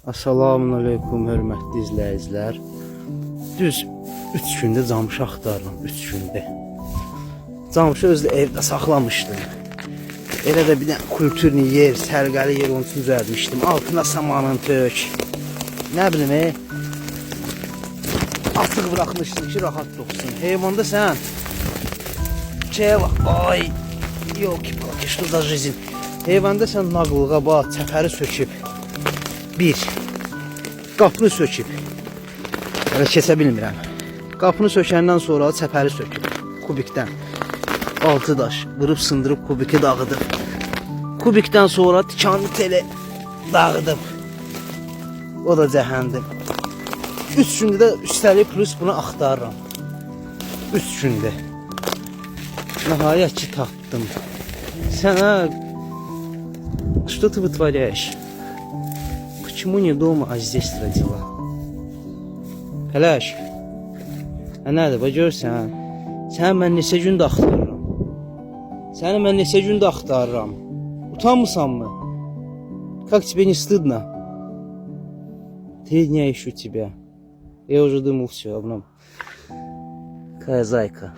Assalamualeykum hörmətli izləyicilər. Düz 3 gündə camışı axtarıram, 3 gündə. Camışı özü evdə saxlamışdım. Elə də bir dənə kulturni yer, sərgəli yer onun üçün düzəltmişdim. Altına samanın tök. Nə bilim, açıq bırakmışdım ki, rahat dursun. Heyvanda sən şeye bak, ay, yok ki, что за жизнь. Heyvanda sən naqılğa bax, çəpəri söküb. Bir, qapını söküb. Hələ kəsə bilmirəm. Qapını sökəndən sonra çəpəri söküb. Kubikdən. 6 daş qırıb sındırıb kubiki dağıdıb. Kubikdən sonra tikanlı teli dağıdıb. O da cəhəndim. 3 gündə də üstəlik plus bunu axtarıram. 3 gündə. Nəhayət ki tapdım. Sənə что ты вытворяешь? Почему не дома, а здесь родила? Pələş. Nədir, bax görsən? Səni mən neçə gündə axtarıram. Səni mən neçə gündə axtarıram. Utanmısan mı? Как тебе не стыдно? 3 дня ищу тебя. Я уже думал, все, обном. Какая зайка.